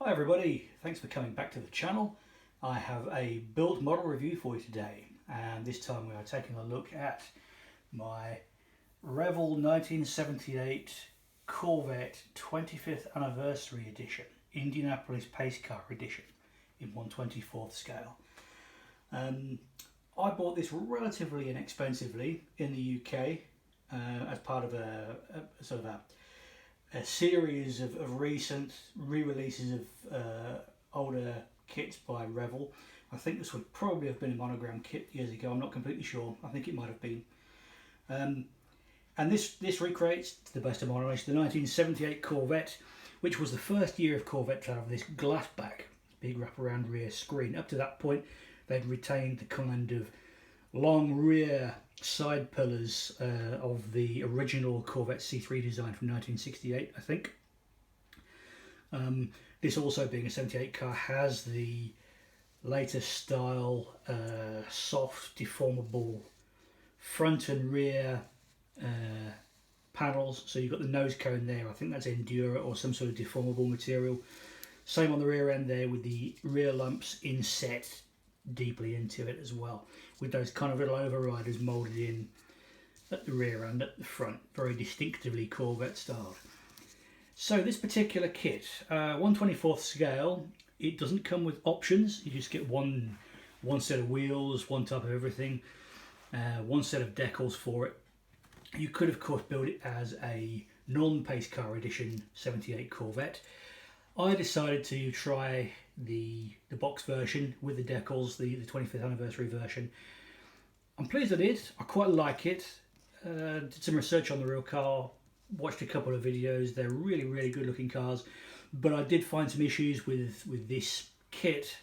Hi everybody, thanks for coming back to the channel. I have a build model review for you today, and this time we are taking a look at my Revell 1978 Corvette 25th Anniversary Edition, Indianapolis Pace Car Edition in 1/24th scale. I bought this relatively inexpensively in the UK as part of a series of recent re-releases of older kits by Revell. I think this would probably have been a monogram kit years ago. I'm not completely sure. I think it might have been. And this recreates, to the best of my knowledge, the 1978 Corvette, which was the first year of Corvette to have this glass back, big wraparound rear screen. Up to that point, they'd retained the kind of long rear side pillars of the original Corvette C3 design from 1968, I think. This, also being a 78 car, has the latest style soft deformable front and rear panels. So you've got the nose cone there, I think that's Endura or some sort of deformable material. Same on the rear end there, with the rear lumps inset deeply into it as well, with those kind of little overriders moulded in at the rear and at the front, very distinctively Corvette styled. So this particular kit, 1/24th scale, it doesn't come with options. You just get one set of wheels, one type of everything, one set of decals for it. You could of course build it as a non-Pace Car Edition 78 Corvette. I decided to try the box version with the decals, the 25th anniversary version. I'm pleased I did. I quite like it. Did some research on the real car, watched a couple of videos. They're really good looking cars, but I did find some issues with this kit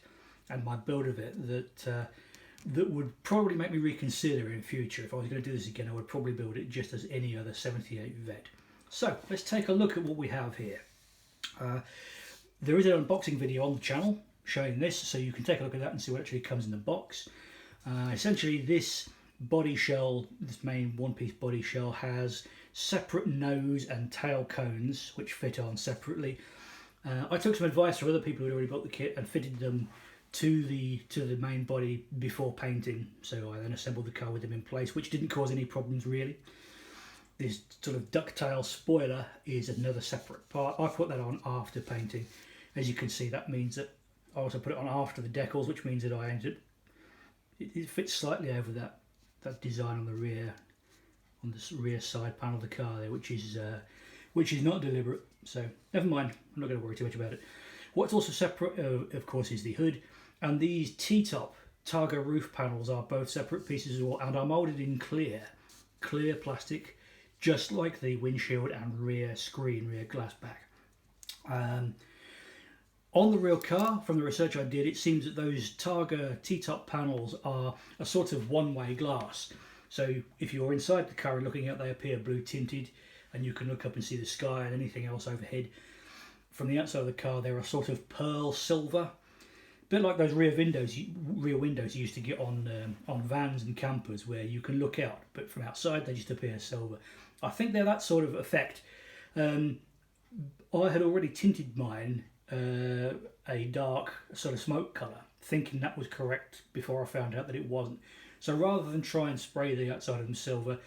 and my build of it that would probably make me reconsider in future. If I was going to do this again, I would probably build it just as any other 78 Vet. So let's take a look at what we have here. There is an unboxing video on the channel showing this, so you can take a look at that and see what actually comes in the box. Essentially, this body shell, this main one-piece body shell, has separate nose and tail cones which fit on separately. I took some advice from other people who had already built the kit and fitted them to the main body before painting, so I then assembled the car with them in place, which didn't cause any problems really. This sort of Ducktail spoiler is another separate part. I put that on after painting. As you can see, that means that I also put it on after the decals, which means that I ended it fits slightly over that design on the rear, on the rear side panel of the car there, which is not deliberate. So never mind. I'm not going to worry too much about it. What's also separate, of course, is the hood, and these T-top Targa roof panels are both separate pieces as well, and are moulded in clear plastic, just like the windshield and rear screen, rear glass back. On the real car, from the research I did, it seems that those Targa T-top panels are a sort of one-way glass. So if you're inside the car and looking out, they appear blue tinted, and you can look up and see the sky and anything else overhead. From the outside of the car, they're a sort of pearl silver, a bit like those rear windows you used to get on vans and campers, where you can look out, but from outside they just appear silver. I think they're that sort of effect. I had already tinted mine a dark sort of smoke colour, thinking that was correct before I found out that it wasn't. So rather than try and spray the outside of them silver,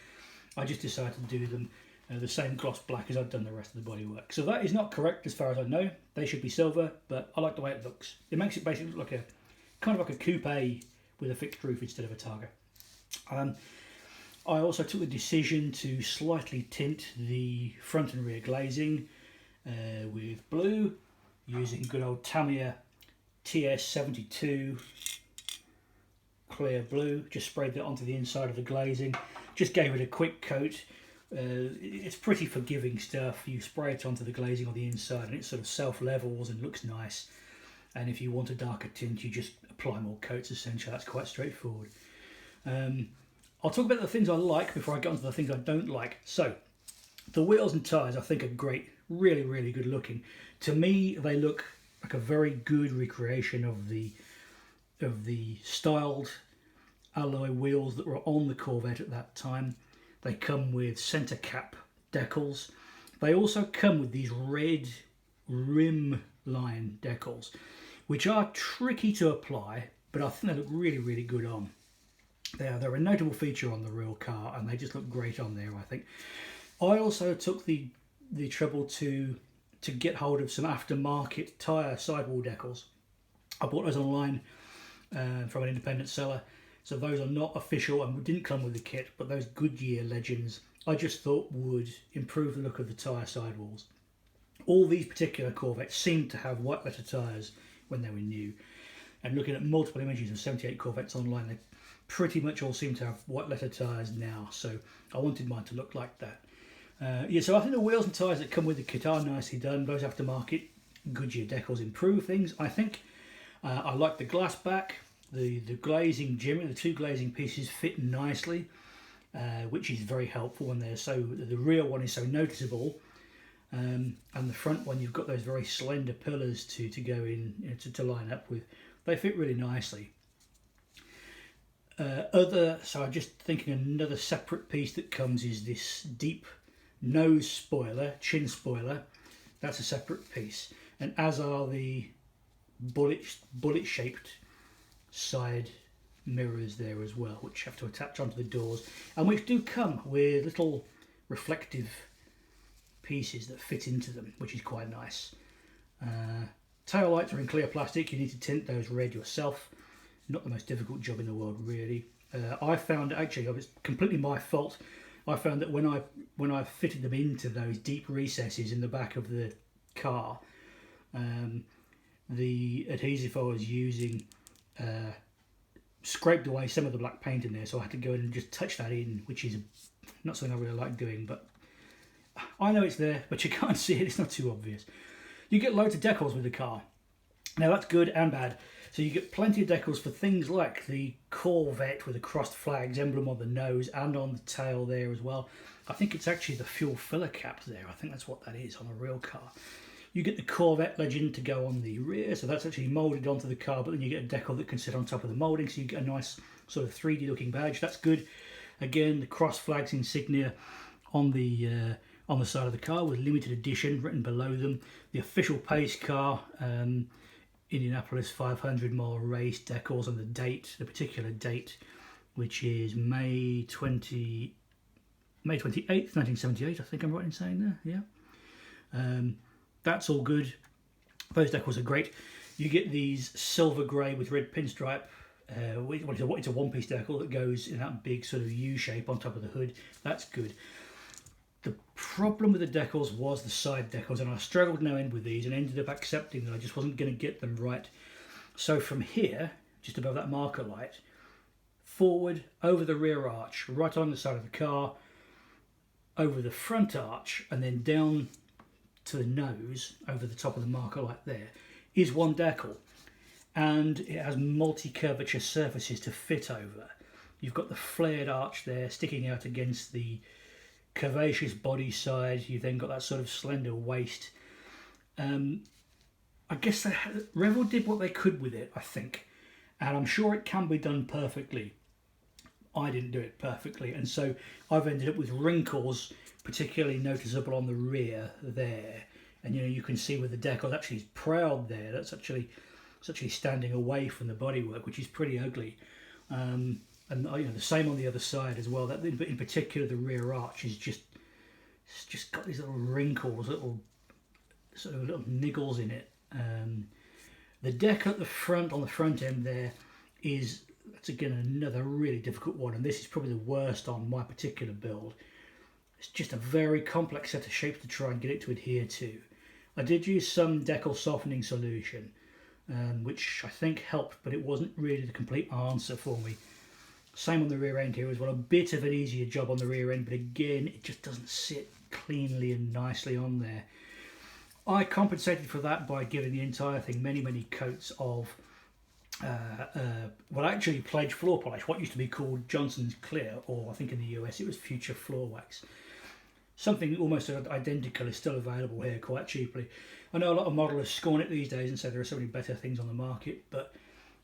I just decided to do them the same gloss black as I've done the rest of the bodywork. So that is not correct as far as I know. They should be silver, but I like the way it looks. It makes it basically look like a kind of like a coupe with a fixed roof instead of a Targa. I also took the decision to slightly tint the front and rear glazing with blue, using good old Tamiya TS72 clear blue. Just sprayed that onto the inside of the glazing, just gave it a quick coat. It's pretty forgiving stuff. You spray it onto the glazing on the inside and it sort of self-levels and looks nice. And if you want a darker tint, you just apply more coats essentially. That's quite straightforward. I'll talk about the things I like before I get onto the things I don't like. So the wheels and tyres I think are great, really good looking. To me, they look like a very good recreation of the styled alloy wheels that were on the Corvette at that time. They come with centre cap decals. They also come with these red rim line decals, which are tricky to apply, but I think they look really, really good on. They're a notable feature on the real car, and they just look great on there, I think. I also took the trouble to get hold of some aftermarket Tyre sidewall decals. I bought those online from an independent seller, so those are not official and didn't come with the kit, but those Goodyear Legends I just thought would improve the look of the Tyre sidewalls. All these particular Corvettes seemed to have white letter tyres when they were new, and looking at multiple images of 78 Corvettes online, they pretty much all seem to have white letter tyres now, so I wanted mine to look like that. Yeah, so I think the wheels and tyres that come with the kit are nicely done. Those aftermarket Goodyear decals improve things, I think. I like the glass back. The glazing, generally the two glazing pieces fit nicely, which is very helpful when they're so. The rear one is so noticeable, and the front one you've got those very slender pillars to go in, you know, to line up with. They fit really nicely. So I'm just thinking another separate piece that comes is this deep nose spoiler, chin spoiler. That's a separate piece, and as are the bullet shaped side mirrors there as well, which have to attach onto the doors, and which do come with little reflective pieces that fit into them, which is quite nice. Tail lights are in clear plastic. You need to tint those red yourself. Not the most difficult job in the world, really. I found, actually, it was completely my fault. I found that when I fitted them into those deep recesses in the back of the car, the adhesive I was using scraped away some of the black paint in there, so I had to go in and just touch that in, which is not something I really like doing, but I know it's there, but you can't see it. It's not too obvious. You get loads of decals with the car. Now that's good and bad. So you get plenty of decals for things like the Corvette with the crossed flags emblem on the nose and on the tail there as well. I think it's actually the fuel filler cap there. I think that's what that is on a real car. You get the Corvette legend to go on the rear, so that's actually moulded onto the car, but then you get a decal that can sit on top of the moulding, so you get a nice sort of 3D looking badge. That's good. Again, the cross flags insignia on the side of the car with limited edition written below them. The official pace car, Indianapolis 500 mile race decals on the date, the particular date, which is May 28th, 1978. I think I'm right in saying there. Yeah. That's all good. Those decals are great. You get these silver grey with red pinstripe. It's a one-piece decal that goes in that big sort of U shape on top of the hood. That's good. The problem with the decals was the side decals, and I struggled no end with these and ended up accepting that I just wasn't going to get them right. So from here, just above that marker light, forward, over the rear arch, right on the side of the car, over the front arch, and then down to the nose, over the top of the marker light there, is one decal. And it has multi-curvature surfaces to fit over. You've got the flared arch there sticking out against the curvaceous body side. You've then got that sort of slender waist. I guess Revell did what they could with it, I think, and I'm sure it can be done perfectly. I didn't do it perfectly, and so I've ended up with wrinkles particularly noticeable on the rear there, and you can see where the decal actually is proud there. It's actually standing away from the bodywork, which is pretty ugly. And the same on the other side as well. But in particular, the rear arch is just got these little wrinkles, little niggles in it. The deck at the front, on the front end there, that's again another really difficult one, and this is probably the worst on my particular build. It's just a very complex set of shapes to try and get it to adhere to. I did use some decal softening solution, which I think helped, but it wasn't really the complete answer for me. Same on the rear end here as well. A bit of an easier job on the rear end, but again, it just doesn't sit cleanly and nicely on there. I compensated for that by giving the entire thing many, many coats of actually Pledge floor polish, what used to be called Johnson's Clear, or I think in the US it was Future Floor Wax. Something almost identical is still available here quite cheaply. I know a lot of modelers scorn it these days and say there are so many better things on the market, but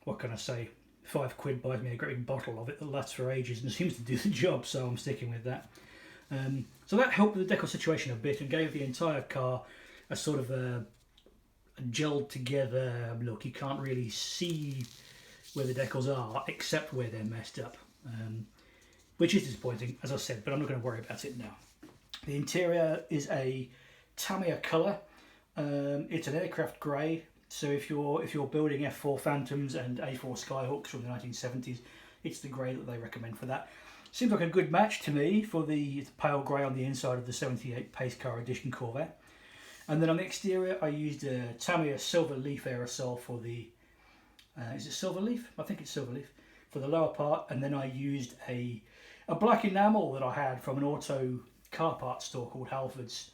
what can I say? £5 buys me a great big bottle of it that lasts for ages and seems to do the job, so I'm sticking with that. So that helped with the decal situation a bit and gave the entire car a sort of gelled together look. You can't really see where the decals are except where they're messed up, which is disappointing, as I said, but I'm not going to worry about it now. The interior is a Tamiya colour. It's an aircraft grey, so if you're building F4 Phantoms and A4 Skyhawks from the 1970s, it's the grey that they recommend for that. Seems like a good match to me for the pale grey on the inside of the 78 Pace Car Edition Corvette. And then on the exterior, I used a Tamiya Silver Leaf aerosol for the, is it Silver Leaf? I think it's Silver Leaf, for the lower part. And then I used a black enamel that I had from an auto car parts store called Halford's.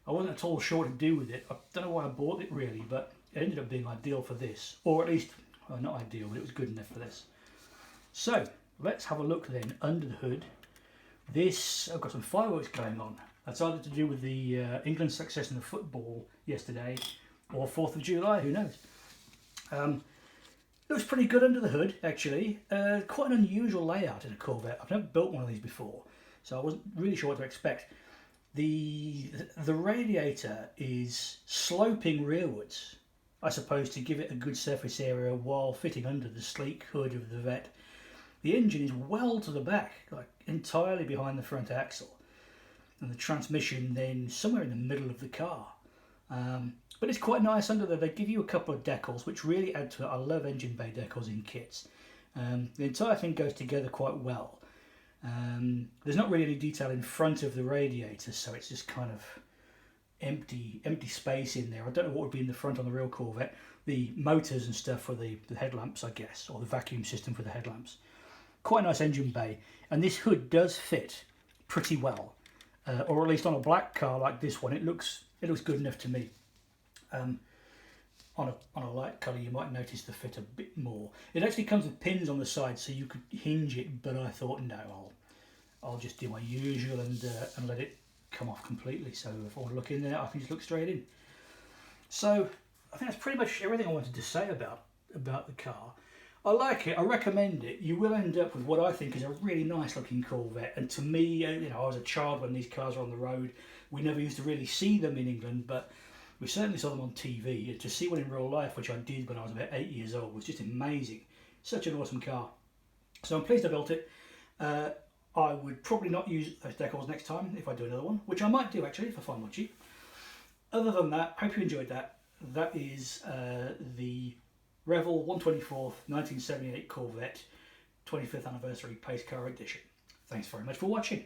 I wasn't at all sure what to do with it. I don't know why I bought it really, but it ended up being ideal for this. Or at least, well, not ideal, but it was good enough for this. So, let's have a look then under the hood. I've got some fireworks going on. That's either to do with the England's success in the football yesterday or 4th of July, who knows. Looks pretty good under the hood, actually. Quite an unusual layout in a Corvette. I've never built one of these before, so I wasn't really sure what to expect. The radiator is sloping rearwards, I suppose, to give it a good surface area while fitting under the sleek hood of the Vette. The engine is well to the back, like entirely behind the front axle, and the transmission then somewhere in the middle of the car. But it's quite nice under there. They give you a couple of decals which really add to it. I love engine bay decals in kits. The entire thing goes together quite well. There's not really any detail in front of the radiator, so it's just kind of empty space in there. I don't know what would be in the front on the real Corvette. The motors and stuff for the headlamps, I guess, or the vacuum system for the headlamps. Quite a nice engine bay, and this hood does fit pretty well, or at least on a black car like this one, it looks good enough to me. On a light colour, you might notice the fit a bit more. It actually comes with pins on the side, so you could hinge it, but I thought no, I'll just do my usual and let it come off completely. So if I want to look in there, I can just look straight in. So I think that's pretty much everything I wanted to say about the car. I like it. I recommend it. You will end up with what I think is a really nice looking Corvette. And to me, you know, I was a child when these cars were on the road. We never used to really see them in England, but we certainly saw them on TV. And to see one in real life, which I did when I was about 8 years old, was just amazing. Such an awesome car. So I'm pleased I built it. I would probably not use those decals next time if I do another one, which I might do actually if I find one cheap. Other than that, hope you enjoyed that. That is the Revell 124th 1978 Corvette 25th Anniversary Pace Car Edition. Thanks very much for watching.